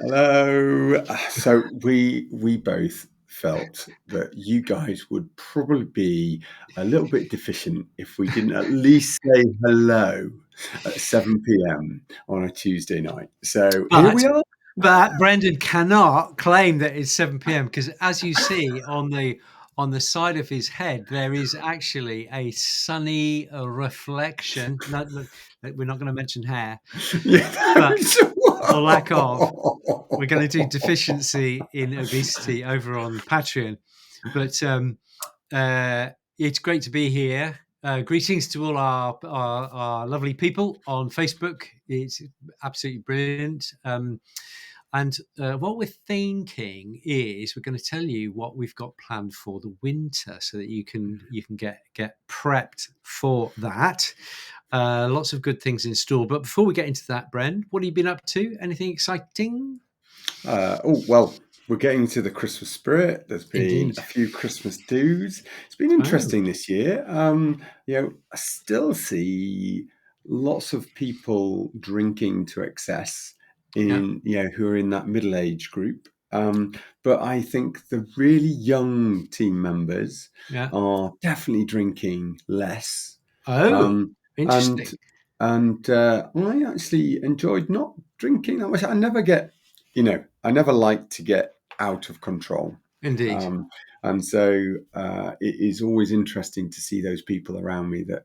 Hello. So we both felt that you guys would probably be a little bit deficient if we didn't at least say hello at 7 p.m. on a Tuesday night. So here But we are. Brendan cannot claim that it's 7 p.m. because, as you see on the side of his head, there is actually a sunny reflection. No, look, we're not going to mention hair, Yeah, but or lack of. We're going to do no. deficiency in obesity over on Patreon. But it's great to be here. Greetings to all our lovely people on Facebook. It's absolutely brilliant. And what we're thinking is we're going to tell you what we've got planned for the winter, so that you can get prepped for that. Lots of good things in store. But before we get into that, Bren, what have you been up to? Anything exciting? Well, we're getting to the Christmas spirit. There's been Indeed. a few Christmas do's. It's been Oh, interesting this year. I still see lots of people drinking to excess yeah, who are in that middle age group. But I think the really young team members yeah. are definitely drinking less. Oh, Um, and interesting. I actually enjoyed not drinking that much. I never like to get out of control. Indeed. And so it is always interesting to see those people around me that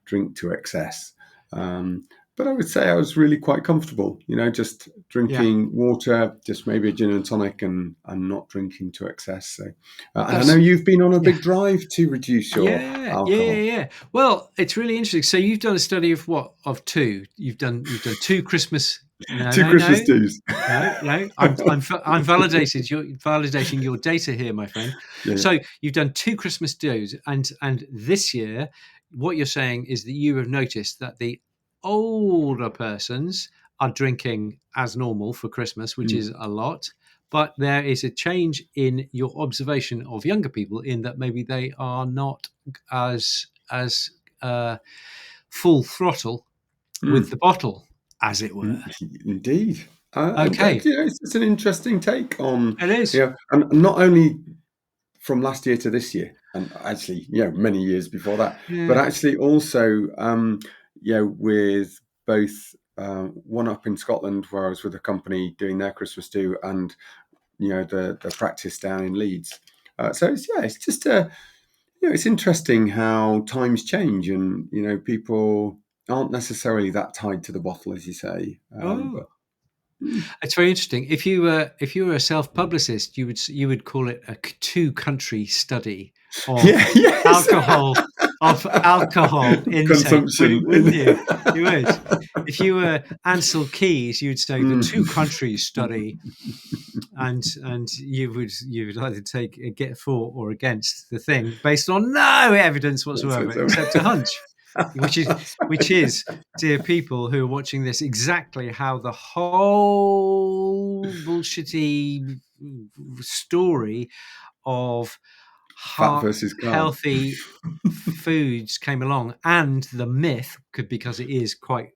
drink to excess. But I would say I was really quite comfortable, just Yeah. drinking water, just maybe a gin and tonic, and not drinking to excess. So, and I know That's you've been on a yeah. big drive to reduce your Yeah, yeah, yeah, alcohol. yeah. Well, it's really interesting. So you've done a study of what? Of two. You've done two Christmas. No, Two no, Christmas no, dues. no. I'm validating your data here, my friend. Yeah. So you've done two Christmas dues, and this year, what you're saying is that you have noticed that the older persons are drinking as normal for Christmas, which Mm. is a lot. But there is a change in your observation of younger people, in that maybe they are not as full throttle with Mm. the bottle, as it were. Indeed. Okay, It's just an interesting take on, it is. and not only from last year to this year, and actually, many years before that, but Yeah. actually also, with both one up in Scotland where I was with a company doing their Christmas do, and the practice down in Leeds. So it's just it's interesting how times change, and people aren't necessarily that tied to the bottle, as you say. Oh, But mm, it's very interesting. If you were a self publicist, you would call it a two country study of yeah, yes, alcohol intake, consumption. wouldn't you? You would. If you were Ansel Keys, you'd say the two Mm. countries study, and you would either get for or against the thing based on no evidence whatsoever except a hunch, which is which is, dear people who are watching this, exactly how the whole bullshitty story of Fat versus carb. healthy foods came along, and the myth could, because it is quite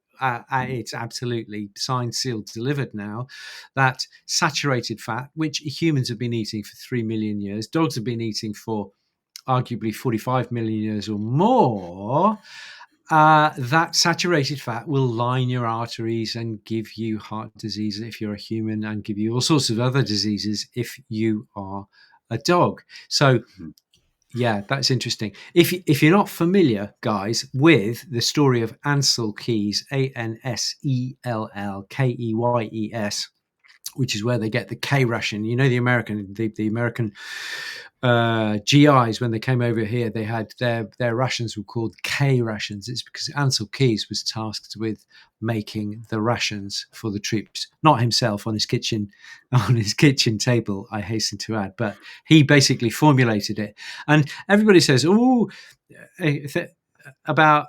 it's absolutely signed, sealed, delivered now, that saturated fat, which humans have been eating for 3 million years, dogs have been eating for arguably 45 million years or more, that saturated fat will line your arteries and give you heart disease if you're a human, and give you all sorts of other diseases if you are a dog. So yeah, that's interesting. If you're not familiar, guys, with the story of Ansel Keys, Ansellkeys, which is where they get the K ration. You know, the American GIs, when they came over here, they had their rations were called K rations. It's because Ansel Keys was tasked with making the rations for the troops, not himself on his kitchen table, I hasten to add, but he basically formulated it. And everybody says, "Oh, about."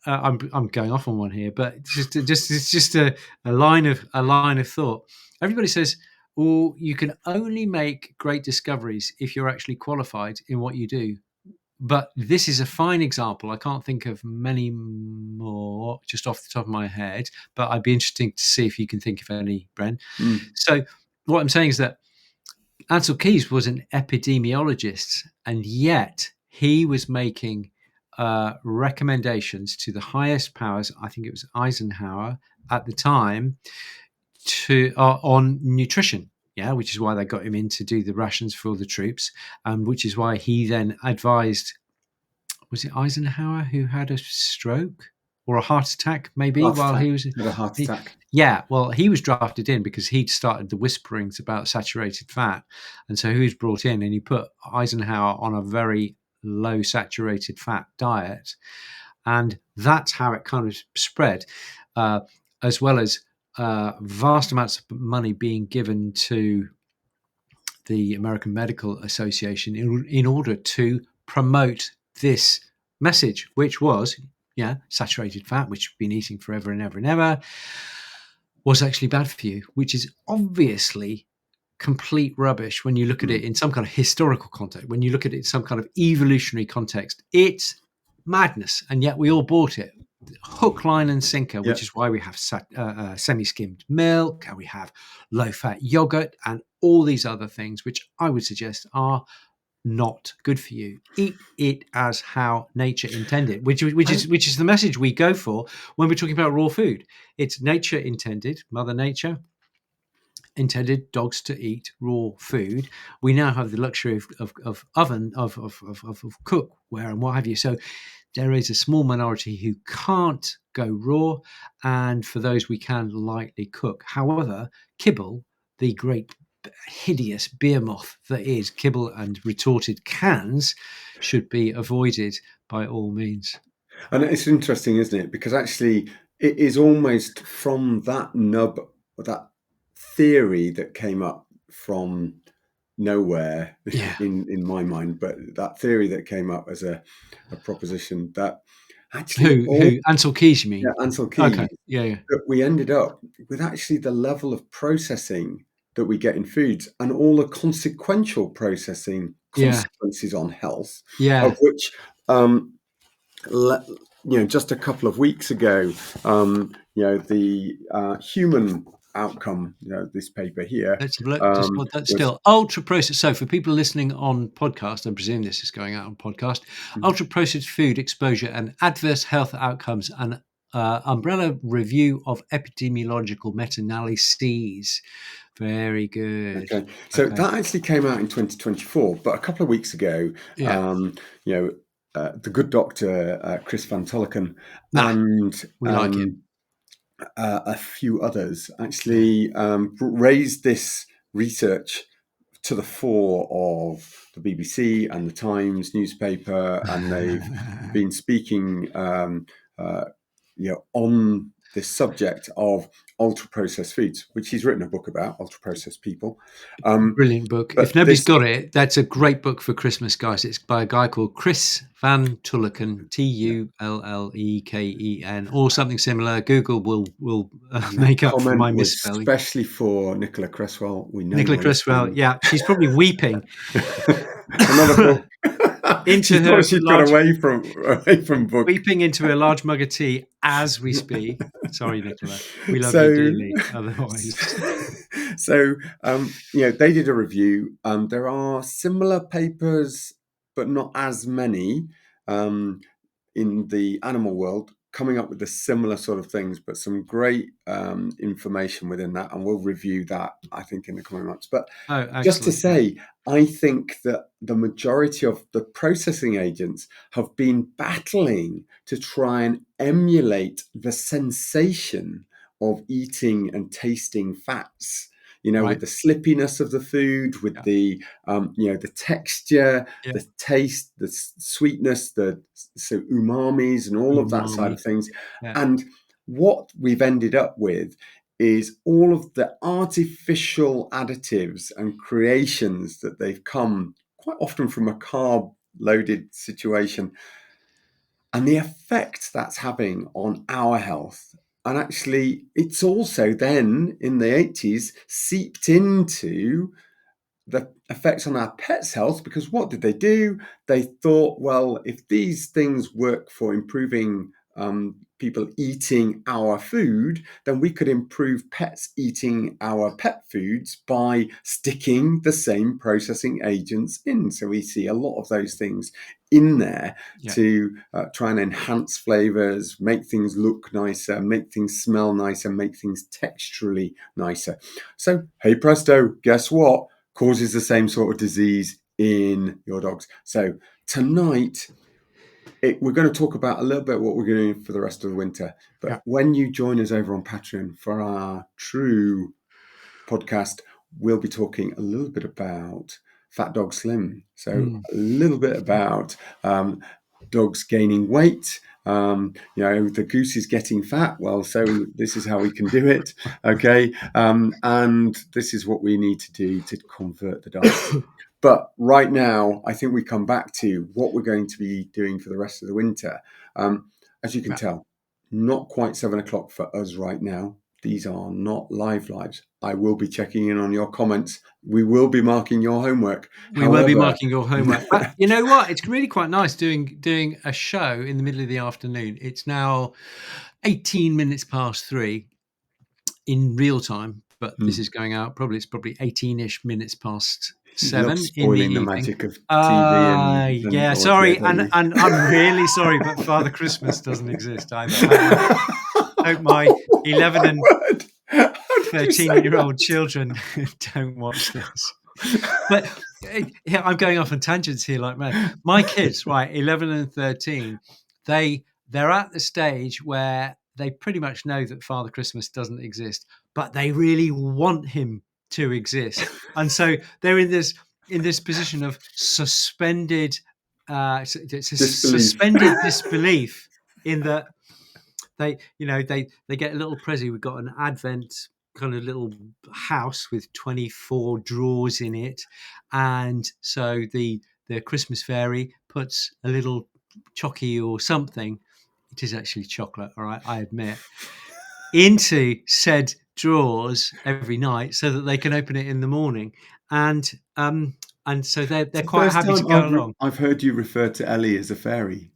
I'm going off on one here, but it's just a line of thought. Everybody says, "Oh, you can only make great discoveries if you're actually qualified in what you do." but this is a fine example. I can't think of many more just off the top of my head, but I'd be interested to see if you can think of any, Bren. Mm. So what I'm saying is that Ansel Keys was an epidemiologist, and yet he was making recommendations to the highest powers. I think it was Eisenhower at the time to on nutrition. Yeah, which is why they got him in to do the rations for the troops, which is why he then advised. Was it Eisenhower who had a stroke or a heart attack? Maybe Heart while attack. he was. Had a heart He, attack. yeah, well, he was drafted in because he'd started the whisperings about saturated fat, and so he was brought in, and he put Eisenhower on a very low saturated fat diet, and that's how it kind of spread, uh, as well as vast amounts of money being given to the American Medical Association in order to promote this message, which was, yeah, saturated fat, which we've been eating forever and ever and ever, was actually bad for you, which is obviously complete rubbish when you look at it in some kind of historical context, when you look at it in some kind of evolutionary context. It's madness, and yet we all bought it. Hook, line, and sinker, Yeah. which is why we have semi-skimmed milk, and we have low-fat yogurt, and all these other things, which I would suggest are not good for you. Eat it as how nature intended, which is the message we go for when we're talking about raw food. It's nature intended, Mother Nature intended dogs to eat raw food. We now have the luxury of oven of cookware and what have you. So there is a small minority who can't go raw, and for those we can lightly cook. However, kibble, the great hideous beer moth that is kibble and retorted cans, should be avoided by all means. And it's interesting, isn't it? Because actually, it is almost from that nub, that theory that came up from nowhere Yeah. in my mind, but that theory that came up as a proposition that actually all, Who Ansel Keys, you mean? Ansel Okay. Keys, Yeah. that we ended up with actually the level of processing that we get in foods and all the consequential processing Yeah. consequences on health, of Yeah. which just a couple of weeks ago, the human outcome, this paper here, Let's have a look. Just hold that was still. Ultra processed. So, for people listening on podcast, I presume this is going out on podcast. Ultra processed food exposure and adverse health outcomes, an umbrella review of epidemiological meta-analyses. Very good. okay. So Okay. that actually came out in 2024, but a couple of weeks ago, Yeah. The good doctor Chris Van Tulleken Nah, and we like him. a few others Yeah. actually raised this research to the fore of the BBC and the Times newspaper, and they've been speaking, on this subject of ultra processed foods, which he's written a book about ultra processed people. Brilliant book. But If nobody's this, got it, that's a great book for Christmas, guys. It's by a guy called Chris Van Tulleken, yeah, Tulleken, or something similar. Google will and that make up for comment my was misspelling. especially for Nicola Cresswell. We know Nicola where he's Criswell, from. yeah, she's probably weeping Another book. She into thought her she'd got large, away from book. weeping into a large mug of tea as we speak. Sorry, Nicola, we love you So, dearly. Otherwise, they did a review. There are similar papers, but not as many, in the animal world, coming up with the similar sort of things, but some great information within that, and we'll review that, I think, in the coming months. But oh, just to excellent. say, I think that the majority of the processing agents have been battling to try and emulate the sensation of eating and tasting fats. With Right. the slippiness of the food, with Yeah. the texture, Yeah. the taste, the sweetness, so umamis and all of that side Umami. of things. Yeah. And what we've ended up with is all of the artificial additives and creations that they've come quite often from a carb loaded situation, and the effect that's having on our health. And actually, it's also then in the 80s seeped into the effects on our pets' health, because what did they do? They thought, well, if these things work for improving people eating our food, then we could improve pets eating our pet foods by sticking the same processing agents in. So we see a lot of those things in there to try and enhance flavors, make things look nicer, make things smell nicer, make things texturally nicer. So, hey presto, guess what? Causes the same sort of disease in your dogs. So tonight, we're going to talk about a little bit what we're going to do for the rest of the winter. But when you join us over on Patreon for our true podcast, we'll be talking a little bit about Fat Dog Slim. So a little bit about dogs gaining weight. The goose is getting fat. Well, so this is how we can do it. Okay. And this is what we need to do to convert the diet. But right now, I think we come back to what we're going to be doing for the rest of the winter. As you can tell, not quite 7 o'clock for us right now. These are not lives. I will be checking in on your comments. We will be marking your homework. We will be marking your homework. But you know what? It's really quite nice doing a show in the middle of the afternoon. It's now 18 minutes past 3 in real time, but this is going out it's probably 18-ish minutes past 7 in the evening. Magic of TV and sorry, and I'm really sorry, but Father Christmas doesn't exist either. Hope my 11 and 13-year-old children don't watch this. But I'm going off on tangents here like mad. My kids, right, 11 and 13, they're at the stage where they pretty much know that Father Christmas doesn't exist, but they really want him to exist. And so they're in this position of suspended disbelief in that they get a little present. We've got an Advent kind of little house with 24 drawers in it, and so the Christmas fairy puts a little chocky or something, it is actually chocolate, all right, I admit, into said drawers every night so that they can open it in the morning, and so they're quite happy to go along. I've heard you refer to Ellie as a fairy.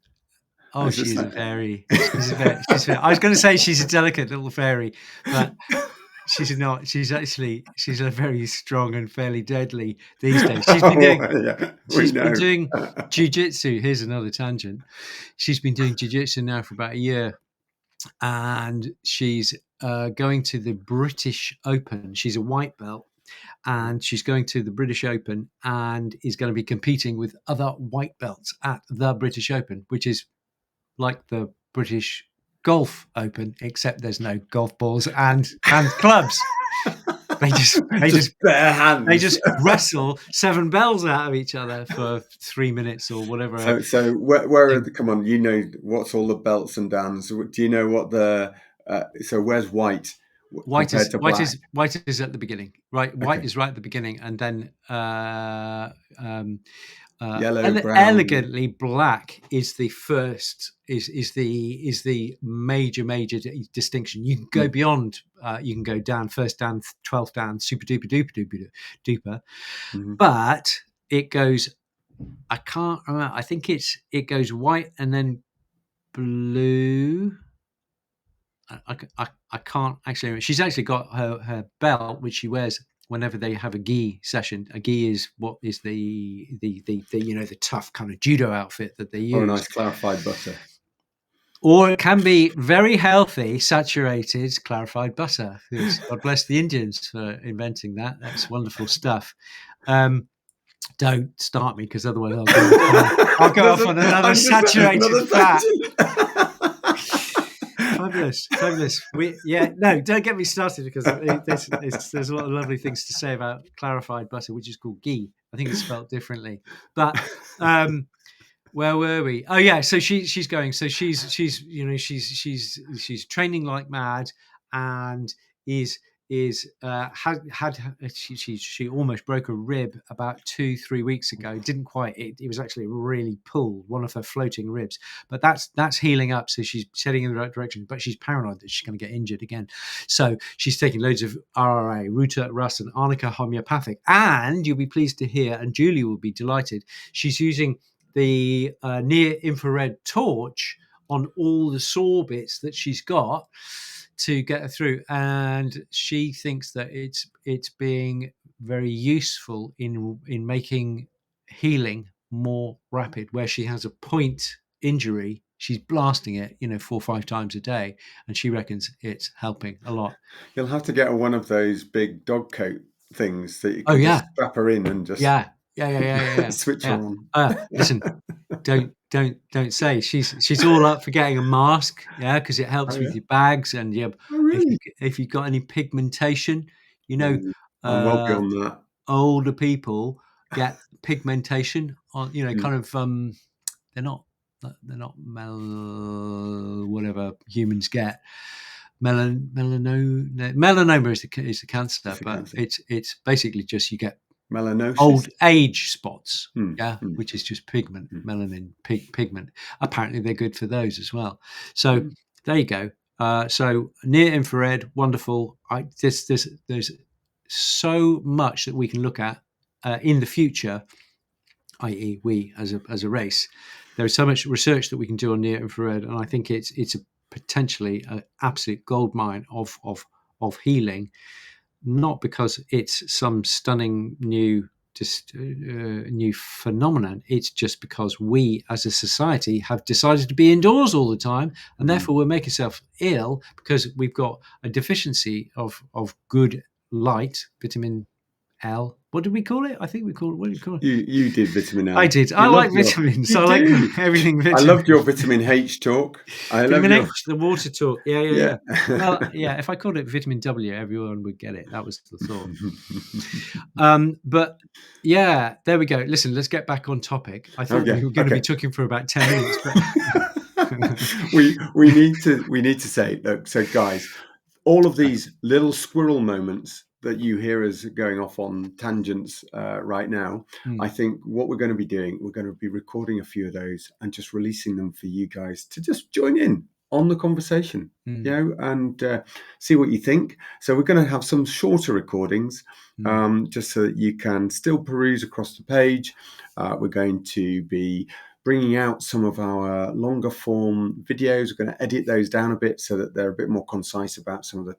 Oh, she's a fairy. She's a fairy. I was going to say she's a delicate little fairy, but she's not. She's a very strong and fairly deadly these days. She's been doing jiu-jitsu. Here's another tangent. She's been doing jiu-jitsu now for about a year, and she's going to the British Open. She's a white belt, and she's going to the British Open and is going to be competing with other white belts at the British Open, which is like the British Golf Open, except there's no golf balls and clubs. They just bare hands. They just wrestle 7 bells out of each other for 3 minutes or whatever. So where are the? Come on, you know what's all the belts and dams? Do you know what the? So where's white? White is at the beginning, right? White is right at the beginning, and then yellow, brown. Elegantly black is the first. Is the major distinction. You can go beyond. You can go down, first down, 12th down, super duper duper. But it goes. I can't remember. I think it goes white and then blue. I can't actually remember. She's actually got her belt, which she wears whenever they have a gi session. A gi is what is the the tough kind of judo outfit that they use. Or a nice clarified butter. Or it can be very healthy, saturated, clarified butter. God bless the Indians for inventing that. That's wonderful stuff. Don't start me, because otherwise I'll go off on another saturated fat. Fabulous. Don't get me started, because there's a lot of lovely things to say about clarified butter, which is called ghee. I think it's spelled differently. But where were we? Oh yeah, so she's going. So she's training like mad, and is is she almost broke a rib about 2-3 weeks ago. Didn't quite. It was actually really pulled one of her floating ribs, but that's healing up. So she's heading in the right direction. But she's paranoid that she's going to get injured again. So she's taking loads of RRA, Ruta, Rust, and Arnica homeopathic. And you'll be pleased to hear, and Julie will be delighted, she's using the near infrared torch on all the sore bits that she's got to get her through, and she thinks that it's being very useful in making healing more rapid. Where she has a point injury, she's blasting it 4 or 5 times a day, and she reckons it's helping a lot. You'll have to get her one of those big dog coat things that you Oh can yeah, just strap her in and just yeah. switch her on. Listen, don't say she's all up for getting a mask, because it helps Oh, with yeah? your bags, and Oh, really? if you've got any pigmentation, Oh, I'm well uh, beyond that. older people get pigmentation on, Mm, kind of they're not whatever humans get. Melanoma is the cancer, it's a but cancer. it's basically just you get Melanosis. old age spots, Mm, mm, which is just pigment, mm, melanin pigment. Apparently they're good for those as well. So mm, there you go. So near infrared, wonderful. There's so much that we can look at in the future, i.e., we as a race. There is so much research that we can do on near infrared, and I think it's a potentially an absolute gold mine of healing, not because it's some stunning new new phenomenon. It's just because we as a society have decided to be indoors all the time, and mm. therefore we'll make ourselves ill because we've got a deficiency of good light, vitamin L. What did we call it? I think we called it. What did we call it? You did vitamin I L. did. I You loved like your. vitamins. You I like do. everything I vitamin. loved your vitamin H talk. I love Vitamin your. H, the water talk. Yeah. Yeah. Well, yeah. If I called it vitamin W, everyone would get it. That was the thought. But yeah, there we go. Listen, let's get back on topic. I thought Okay. we were going to be Okay. talking for about 10 minutes, but we need to say, look, so guys, all of these little squirrel moments that you hear us going off on tangents right now, I think what we're going to be doing, we're going to be recording a few of those and just releasing them for you guys to just join in on the conversation, and see what you think. So we're going to have some shorter recordings, just so that you can still peruse across the page. We're going to be bringing out some of our longer form videos. We're going to edit those down a bit so that they're a bit more concise about some of the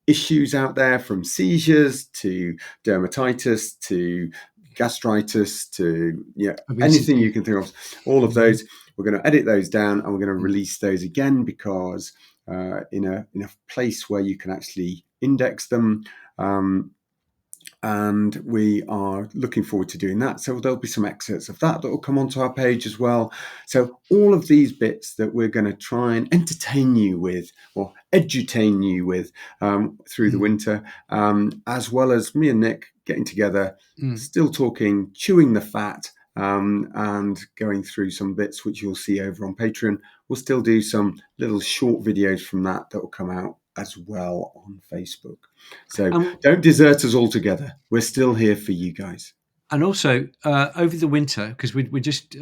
issues out there, from seizures to dermatitis to gastritis to anything you obesity. can think of. All of those, we're going to edit those down and we're going to release those again, because in a place where you can actually index them. And we are looking forward to doing that. So there'll be some excerpts of that will come onto our page as well. So all of these bits that we're going to try and entertain you with, or edutain you with, through the winter, as well as me and Nick getting together, still talking, chewing the fat, and going through some bits which you'll see over on Patreon. We'll still do some little short videos from that will come out as well on Facebook. So don't desert us altogether. We're still here for you guys. And also over the winter, because we're just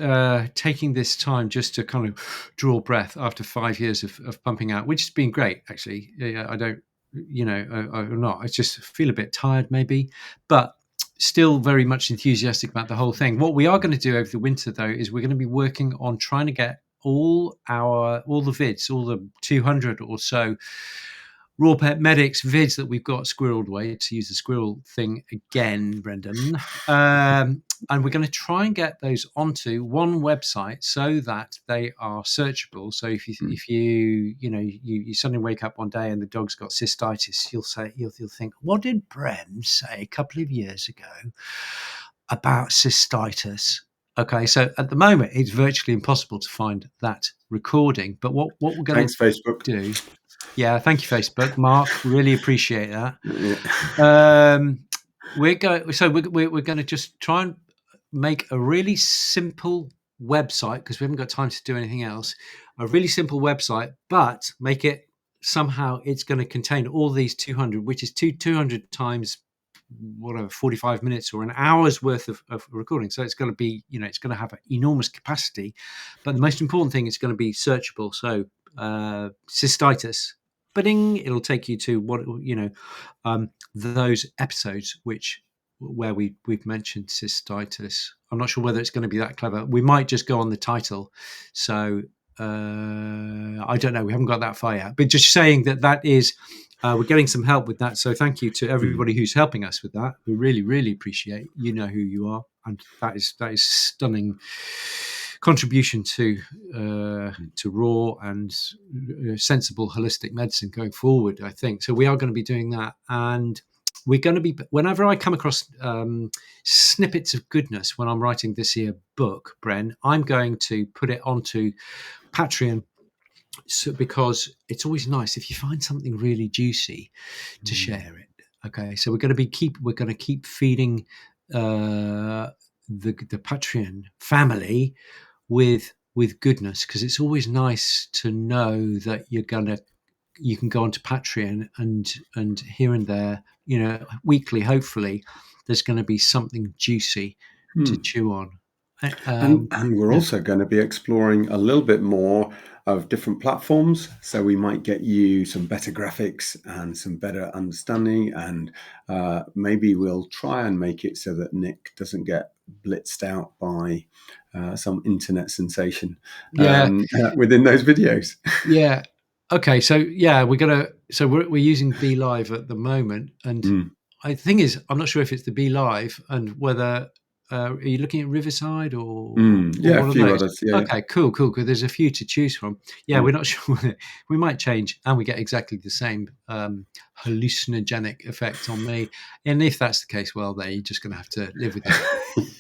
taking this time just to kind of draw breath after 5 years of pumping out, which has been great, actually. I don't, I'm not. I just feel a bit tired, maybe, but still very much enthusiastic about the whole thing. What we are going to do over the winter, though, is we're going to be working on trying to get all the vids, all the 200 or so Raw Pet Medics vids that we've got squirreled away, to use the squirrel thing again, Brendan. And we're going to try and get those onto one website so that they are searchable. So if you suddenly wake up one day and the dog's got cystitis, you'll think, what did Bren say a couple of years ago about cystitis? Okay, so at the moment it's virtually impossible to find that recording. But what we're going Thanks, to Facebook. do. Yeah, thank you, Facebook. Mark, really appreciate that. Yeah. We're going to just try and make a really simple website, because we haven't got time to do anything else. A really simple website, but make it somehow it's going to contain all these 200, which is 200 times whatever 45 minutes or an hour's worth of recording. So it's going to be, it's going to have an enormous capacity, but the most important thing, it's going to be searchable. So cystitis, it'll take you to what those episodes where we've mentioned cystitis. I'm not sure whether it's going to be that clever. We might just go on the title. So I don't know. We haven't got that far yet. But just saying that is, we're getting some help with that. So thank you to everybody who's helping us with that. We really, really appreciate. You know who you are, and that is stunning contribution to raw and sensible holistic medicine going forward, I think. So we are going to be doing that, and we're going to be, whenever I come across snippets of goodness when I'm writing this here book, Bren, I'm going to put it onto Patreon, because it's always nice if you find something really juicy to share it. Okay, so we're going to keep feeding the Patreon family with goodness, because it's always nice to know that you can go onto Patreon and here and there, weekly, hopefully, there's going to be something juicy to chew on. And we're also going to be exploring a little bit more of different platforms. So we might get you some better graphics and some better understanding. And maybe we'll try and make it so that Nick doesn't get blitzed out by some internet sensation within those videos. Yeah. Okay. So yeah, we're using Be Live at the moment, and the thing is, I'm not sure if it's the Be Live and whether are you looking at Riverside or yeah, one a few of those? others. Yeah. Okay, cool. There's a few to choose from. Yeah, we're not sure. We might change, and we get exactly the same hallucinogenic effect on me. And if that's the case, well, there you're just going to have to live with it.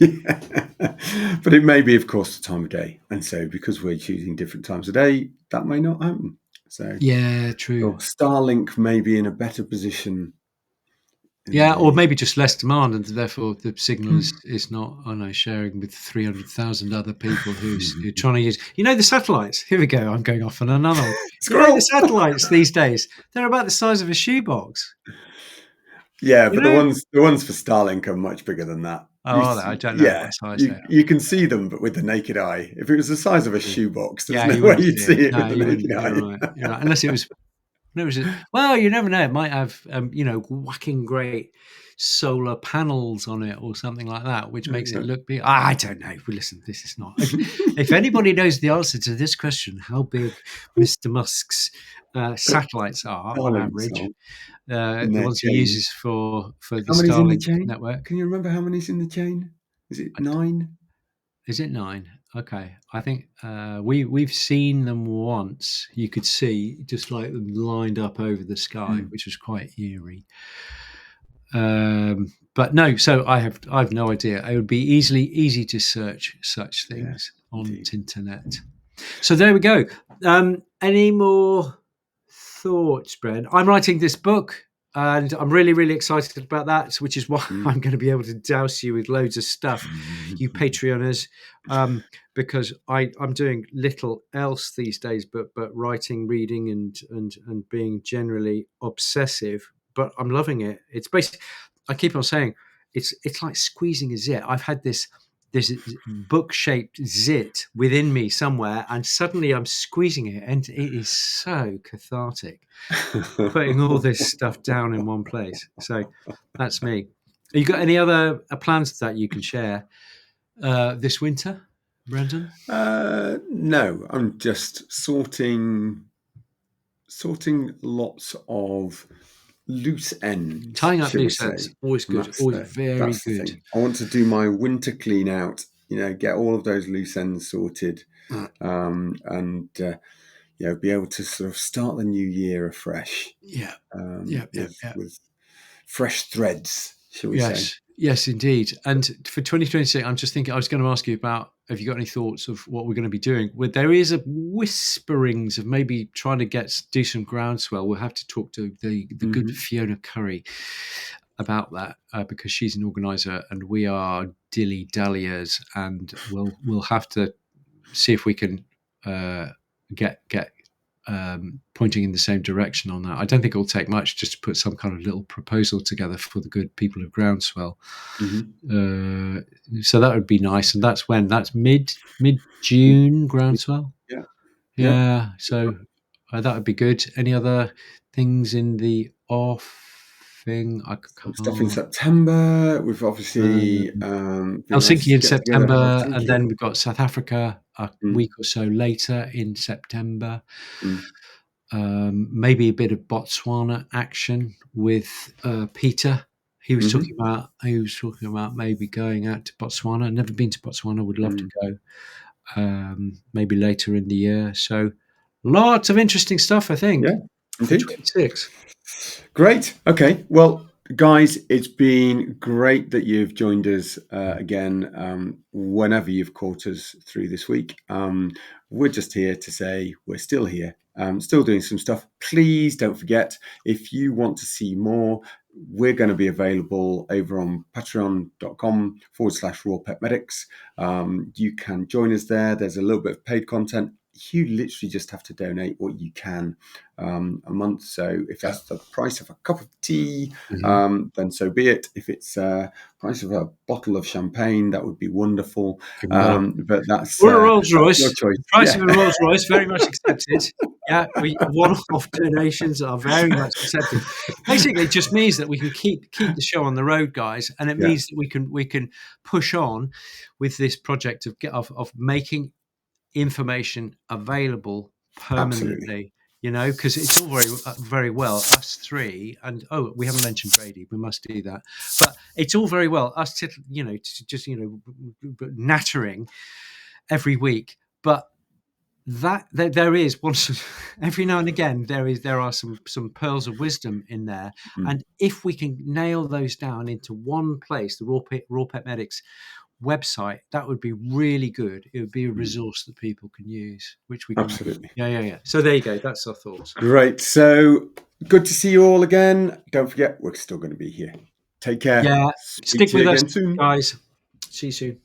Yeah. But it may be, of course, the time of day, and so because we're choosing different times of day, that may not happen. So yeah, true. Starlink may be in a better position. Yeah, or maybe just less demand, and therefore the signal is not, sharing with 300,000 other people who are trying to use. The satellites. Here we go. I'm going off on another one. The satellites these days, they're about the size of a shoebox. Yeah, but the ones for Starlink are much bigger than that. Oh, I don't know what size they are. You can see them, but with the naked eye. If it was the size of a shoebox, there's no you way you'd see it with the naked eye. You're right. Unless it was. Well, you never know. It might have, whacking great solar panels on it or something like that, which makes it look big. I don't know. Listen, this is not. If anybody knows the answer to this question, how big Mr. Musk's satellites are on average, the ones he uses for the Starlink network. Can you remember how many's in the chain? Is it 9? Is it 9? Okay, I think we've seen them once. You could see just like them lined up over the sky, which was quite eerie. But no, so I have no idea. It would be easy to search such things on the internet. So there we go. Any more thoughts, Bren? I'm writing this book, and I'm really, really excited about that, which is why I'm going to be able to douse you with loads of stuff, you Patreoners, because I'm doing little else these days but writing, reading, and being generally obsessive. But I'm loving it. It's basically, I keep on saying, it's like squeezing a zit. I've had this book-shaped zit within me somewhere, and suddenly I'm squeezing it, and it is so cathartic putting all this stuff down in one place. So that's me. Have you got any other plans that you can share this winter, Brendan? No, I'm just sorting lots of loose ends. Tying up loose ends, always good, always very good. I want to do my winter clean out, get all of those loose ends sorted, and be able to sort of start the new year afresh. With fresh threads, shall we say? Yes, indeed. And for 2026, I'm just thinking, I was going to ask you about, have you got any thoughts of what we're going to be doing? Well, there is a whisperings of maybe trying to do some groundswell. We'll have to talk to the good Fiona Curry about that, because she's an organizer and we are dilly-dalliers, and we'll have to see if we can get pointing in the same direction on that. I don't think it'll take much just to put some kind of little proposal together for the good people of Groundswell. So that would be nice. And that's when? That's mid June, Groundswell. Yeah. Yeah. So that would be good. Any other things in the offing? I Some stuff in can't. September. We've obviously be nice Helsinki to in get together in September, and Helsinki. then we've got South Africa a Mm, week or so later in September. mm, Maybe a bit of Botswana action with Peter. He was talking mm-hmm, about maybe going out to Botswana. I've never been to Botswana. Would love to mm. go. Maybe later in the year. So lots of interesting stuff, I Yeah, think, for indeed. 26. Great. Okay. Well, guys, it's been great that you've joined us again. Whenever you've caught us through this week, we're just here to say we're still here, still doing some stuff. Please don't forget, if you want to see more, we're going to be available over on patreon.com/raw pet medics. You can join us there. There's a little bit of paid content. You literally just have to donate what you can a month. So if that's the price of a cup of tea, then so be it. If it's price of a bottle of champagne, that would be wonderful. Well, But that's or a Rolls your Royce. choice. The price Yeah, of a Rolls Royce, very much accepted. Yeah, we one-off donations are very much accepted. Basically, it just means that we can keep the show on the road, guys, and it yeah, means that we can push on with this project of making information available absolutely. permanently. Because it's all very well us three, and we haven't mentioned Brady. We must do that. But it's all very well us, just nattering every week, but that there is once every now and again there are some pearls of wisdom in there, Mm, and if we can nail those down into one place, the Raw Pet Medics website, that would be really good. It would be a mm, resource that people can use, which we can. absolutely. Yeah. So there you go. That's our thoughts. Great. So good to see you all again. Don't forget, we're still going to be here. Take care. Yeah, Speak stick to you with us, again soon. guys. See you soon.